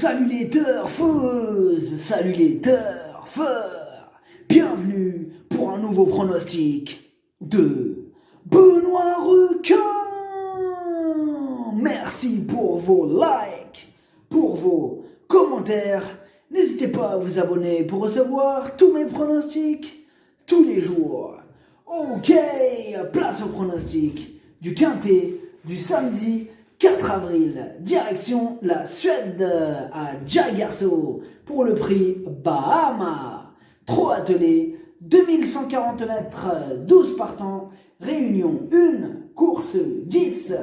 Salut les turfeuses, salut les turfeurs, bienvenue pour un nouveau pronostic de Benoît Requin. Merci pour vos likes, pour vos commentaires. N'hésitez pas à vous abonner pour recevoir tous mes pronostics tous les jours. Ok, place au pronostic du Quintet du samedi 4 avril, direction la Suède à Jägersro pour le prix Bahama. 3 attelés, 2140 mètres, 12 partants, réunion 1, course 10.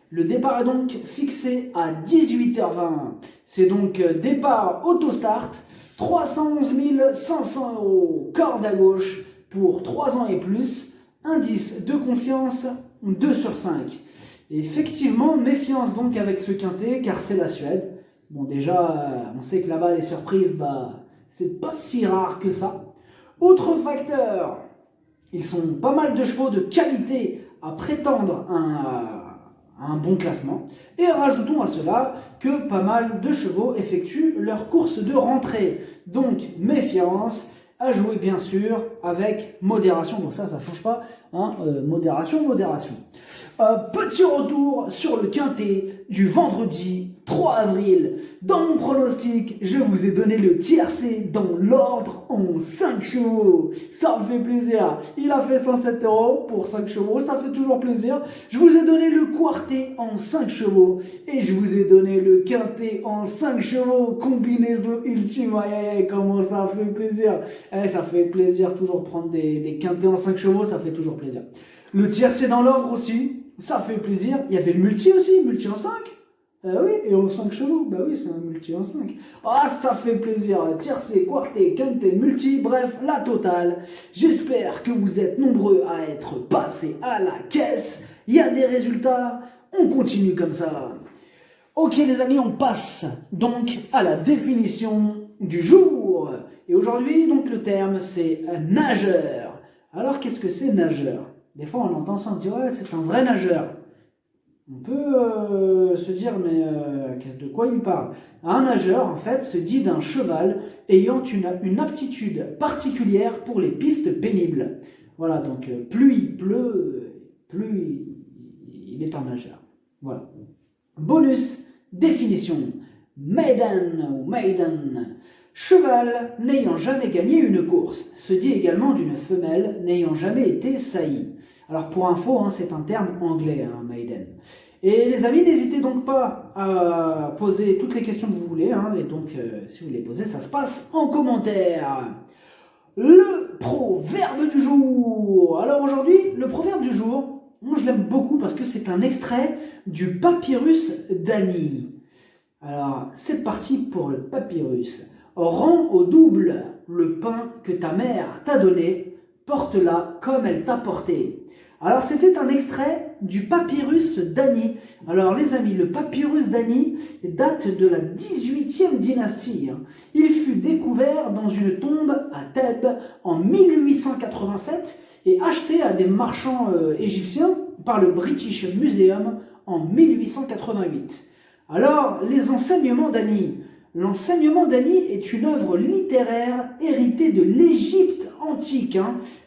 Le départ est donc fixé à 18h20. C'est donc départ autostart, 311 500 €, corde à gauche pour 3 ans et plus, indice de confiance 2 sur 5. Effectivement, méfiance donc avec ce quintet, car c'est la Suède. Bon, déjà, on sait que là-bas, les surprises, c'est pas si rare que ça. Autre facteur, ils sont pas mal de chevaux de qualité à prétendre à un bon classement. Et rajoutons à cela que pas mal de chevaux effectuent leur course de rentrée. Donc, méfiance, à jouer bien sûr avec modération. Bon, ça change pas, hein, modération. Petit retour sur le quintet du vendredi 3 avril. Dans mon pronostic, je vous ai donné le tiercé dans l'ordre en 5 chevaux. Ça me fait plaisir. Il a fait 107 € pour 5 chevaux, ça fait toujours plaisir. Je vous ai donné le quartet en 5 chevaux et je vous ai donné le quintet en 5 chevaux. Combinaison ultime. Aïe, comment ça fait plaisir. Ça fait plaisir toujours prendre des quintets en 5 chevaux, ça fait toujours plaisir. Le tiercé dans l'ordre aussi. Ça fait plaisir. Il y avait le multi aussi, multi en 5. Oui, et en 5 chevaux. Bah oui, c'est un multi en 5. Ah, ça fait plaisir. Tiercé, quartet, quintet, multi, bref, la totale. J'espère que vous êtes nombreux à être passés à la caisse. Il y a des résultats. On continue comme ça. Ok les amis, on passe donc à la définition du jour. Et aujourd'hui, donc le terme, c'est nageur. Alors, qu'est-ce que c'est nageur ? Des fois, on entend ça, on dit ouais, c'est un vrai nageur. On peut se dire, mais de quoi il parle ? Un nageur, en fait, se dit d'un cheval ayant une aptitude particulière pour les pistes pénibles. Voilà, donc plus il pleut, plus il est un nageur. Voilà. Bonus, définition. Maiden ou maiden. Cheval n'ayant jamais gagné une course, se dit également d'une femelle n'ayant jamais été saillie. Alors pour info, c'est un terme anglais, maiden. Et les amis, n'hésitez donc pas à poser toutes les questions que vous voulez, et donc si vous les posez, ça se passe en commentaire. Le proverbe du jour. Alors aujourd'hui, le proverbe du jour, moi je l'aime beaucoup parce que c'est un extrait du Papyrus d'Annie. Alors c'est parti pour le Papyrus. Rends au double le pain que ta mère t'a donné, porte-la comme elle t'a porté. Alors c'était un extrait du Papyrus d'Annie. Alors les amis, le Papyrus d'Annie date de la 18e dynastie. Il fut découvert dans une tombe à Thèbes en 1887 et acheté à des marchands égyptiens par le British Museum en 1888. Alors les enseignements d'Annie. L'enseignement d'Annie est une œuvre littéraire héritée de l'Égypte antique,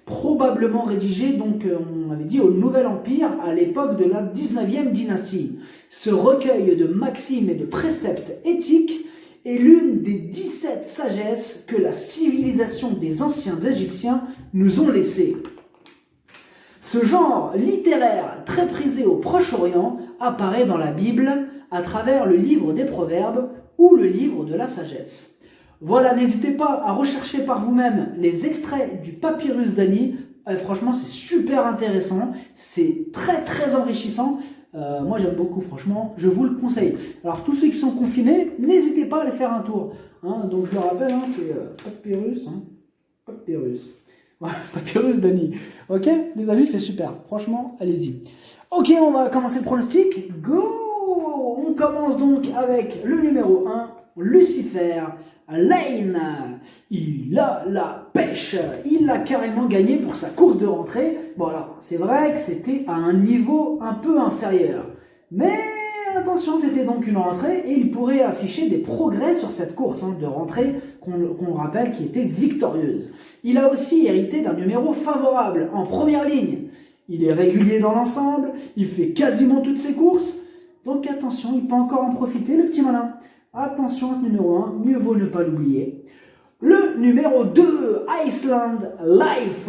probablement rédigée, donc on avait dit, au Nouvel Empire à l'époque de la 19e dynastie. Ce recueil de maximes et de préceptes éthiques est l'une des 17 sagesses que la civilisation des anciens Égyptiens nous ont laissées. Ce genre littéraire très prisé au Proche-Orient apparaît dans la Bible à travers le livre des Proverbes ou le livre de la sagesse. Voilà, n'hésitez pas à rechercher par vous-même les extraits du Papyrus d'Annie. Franchement, c'est super intéressant, c'est très très enrichissant. Moi j'aime beaucoup, franchement, je vous le conseille. Alors tous ceux qui sont confinés, n'hésitez pas à aller faire un tour. Donc je le rappelle, c'est Papyrus. Papyrus. Voilà, Papyrus d'Annie. Ok, les amis, c'est super. Franchement, allez-y. Ok, on va commencer le pronostic. Go! On commence donc avec le numéro 1, Lucifer Lane. Il a la pêche. Il l'a carrément gagné pour sa course de rentrée. Bon alors, c'est vrai que c'était à un niveau un peu inférieur. Mais attention, c'était donc une rentrée et il pourrait afficher des progrès sur cette course de rentrée qu'on rappelle qui était victorieuse. Il a aussi hérité d'un numéro favorable en première ligne. Il est régulier dans l'ensemble, il fait quasiment toutes ses courses. Donc attention, il peut encore en profiter, le petit malin. Attention à ce numéro 1, mieux vaut ne pas l'oublier. Le numéro 2, Iceland Life.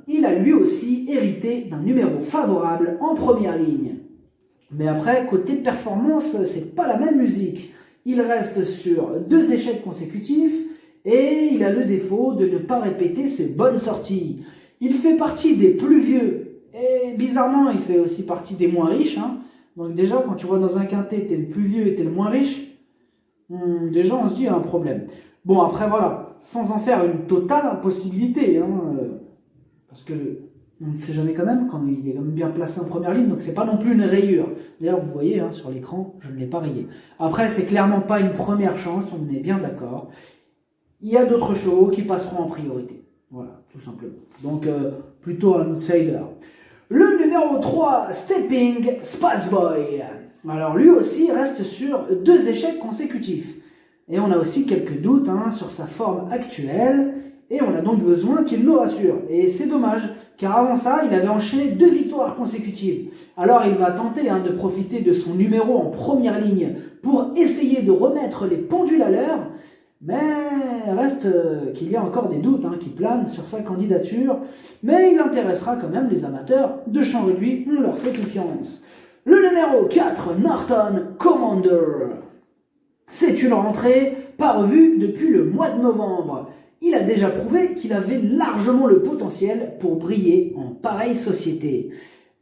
Il a lui aussi hérité d'un numéro favorable en première ligne. Mais après, côté performance, c'est pas la même musique. Il reste sur 2 échecs consécutifs et il a le défaut de ne pas répéter ses bonnes sorties. Il fait partie des plus vieux et bizarrement, il fait aussi partie des moins riches. Donc déjà, quand tu vois dans un quintet, t'es le plus vieux et t'es le moins riche, déjà on se dit il y a un problème. Bon, après voilà, sans en faire une totale impossibilité, parce que on ne sait jamais quand même, quand il est quand même bien placé en première ligne, donc c'est pas non plus une rayure. D'ailleurs, vous voyez, sur l'écran, je ne l'ai pas rayé. Après, c'est clairement pas une première chance, on est bien d'accord. Il y a d'autres chevaux qui passeront en priorité. Voilà, tout simplement. Donc, plutôt un outsider. Le numéro 3, Stepping Spaceboy. Alors, lui aussi reste sur 2 échecs consécutifs. Et on a aussi quelques doutes sur sa forme actuelle. Et on a donc besoin qu'il nous rassure. Et c'est dommage, car avant ça, il avait enchaîné 2 victoires consécutives. Alors il va tenter de profiter de son numéro en première ligne pour essayer de remettre les pendules à l'heure. Mais reste qu'il y a encore des doutes qui planent sur sa candidature. Mais il intéressera quand même les amateurs de champ réduit, on leur fait confiance. Le numéro 4, Norton Commander. C'est une rentrée pas revue depuis le mois de novembre. Il a déjà prouvé qu'il avait largement le potentiel pour briller en pareille société.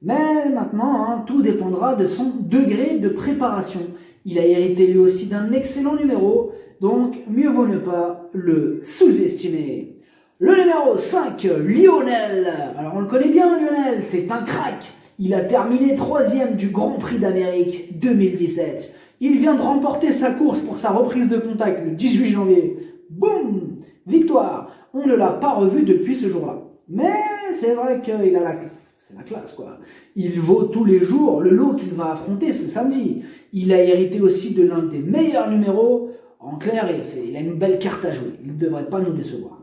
Mais maintenant, tout dépendra de son degré de préparation. Il a hérité lui aussi d'un excellent numéro, donc mieux vaut ne pas le sous-estimer. Le numéro 5, Lionel. Alors on le connaît bien, Lionel, c'est un crack. Il a terminé 3e du Grand Prix d'Amérique 2017. Il vient de remporter sa course pour sa reprise de contact le 18 janvier. Boum! Victoire. On ne l'a pas revu depuis ce jour-là. Mais c'est vrai qu'il a c'est la classe, quoi. Il vaut tous les jours le lot qu'il va affronter ce samedi. Il a hérité aussi de l'un des meilleurs numéros. En clair, il a une belle carte à jouer. Il ne devrait pas nous décevoir.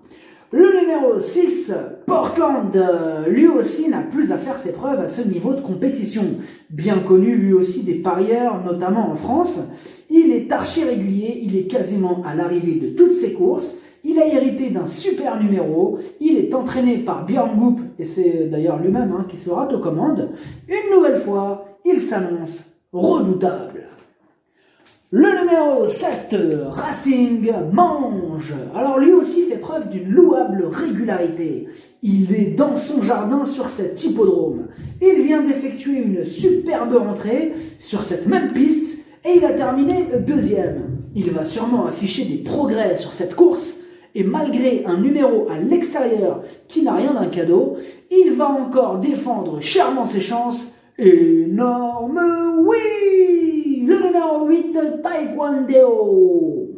Le numéro 6, Portland, lui aussi n'a plus à faire ses preuves à ce niveau de compétition. Bien connu lui aussi des parieurs, notamment en France. Il est archi régulier, il est quasiment à l'arrivée de toutes ses courses. Il a hérité d'un super numéro, il est entraîné par Björn Goop, et c'est d'ailleurs lui-même qui sera aux commandes. Une nouvelle fois, il s'annonce redoutable. Le numéro 7, Racing Mange. Alors lui aussi fait preuve d'une louable régularité. Il est dans son jardin sur cet hippodrome. Il vient d'effectuer une superbe rentrée sur cette même piste et il a terminé 2e. Il va sûrement afficher des progrès sur cette course et malgré un numéro à l'extérieur qui n'a rien d'un cadeau, il va encore défendre chèrement ses chances. Énorme oui! Le numéro 8, Taekwondo.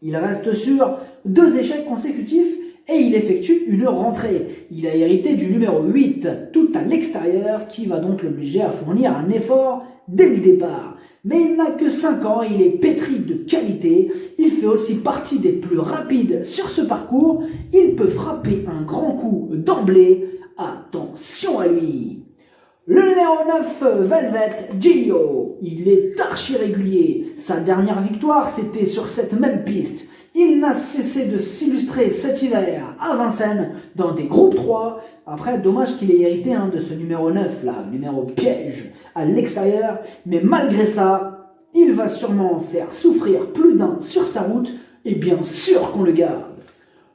Il reste sur 2 échecs consécutifs et il effectue une rentrée. Il a hérité du numéro 8, tout à l'extérieur, qui va donc l'obliger à fournir un effort dès le départ. Mais il n'a que 5 ans, il est pétri de qualité, il fait aussi partie des plus rapides sur ce parcours, il peut frapper un grand coup d'emblée, attention à lui. Le numéro 9, Velvet Gio, il est archi régulier, sa dernière victoire c'était sur cette même piste. Il n'a cessé de s'illustrer cet hiver à Vincennes dans des groupes 3. Après, dommage qu'il ait hérité de ce numéro 9, là, numéro piège à l'extérieur. Mais malgré ça, il va sûrement en faire souffrir plus d'un sur sa route. Et bien sûr qu'on le garde.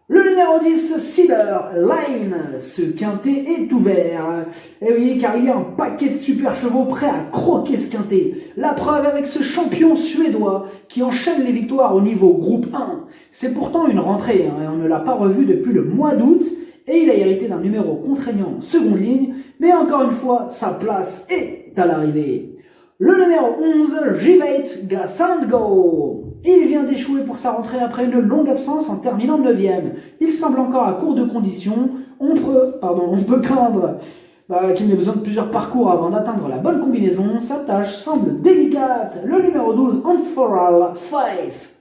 Le numéro 10, Cedar Line. Ce quintet est ouvert. Et oui, car il y a un paquet de super chevaux prêts à croquer ce quintet. La preuve avec ce champion suédois qui enchaîne les victoires au niveau groupe 1. C'est pourtant une rentrée, et on ne l'a pas revu depuis le mois d'août. Et il a hérité d'un numéro contraignant en seconde ligne. Mais encore une fois, sa place est à l'arrivée. Le numéro 11, Jivate Gasandgo. Il vient d'échouer pour sa rentrée après une longue absence en terminant 9e. Il semble encore à court de conditions. On peut craindre qu'il n'ait besoin de plusieurs parcours avant d'atteindre la bonne combinaison, sa tâche semble délicate. Le numéro 12, Unsforal Face.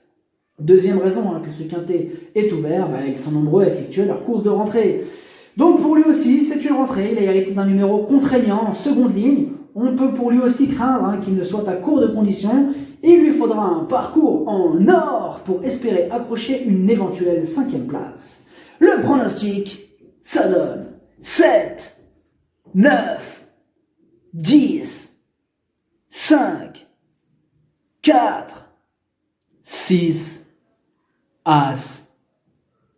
Deuxième raison que ce quintet est ouvert, ils sont nombreux à effectuer leur course de rentrée. Donc pour lui aussi, c'est une rentrée. Il a hérité d'un numéro contraignant en seconde ligne. On peut pour lui aussi craindre qu'il ne soit à court de conditions. Il lui faudra un parcours en or pour espérer accrocher une éventuelle 5e place. Le pronostic, ça donne 7, 9, 10, 5, 4, 6, As,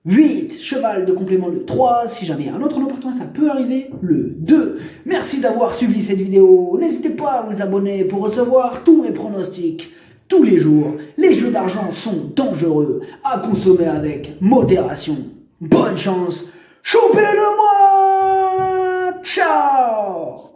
8, cheval de complément le 3, si jamais un autre opportun, ça peut arriver, le 2. Merci d'avoir suivi cette vidéo. N'hésitez pas à vous abonner pour recevoir tous mes pronostics tous les jours. Les jeux d'argent sont dangereux, à consommer avec modération. Bonne chance, choupez-le moi. Ciao.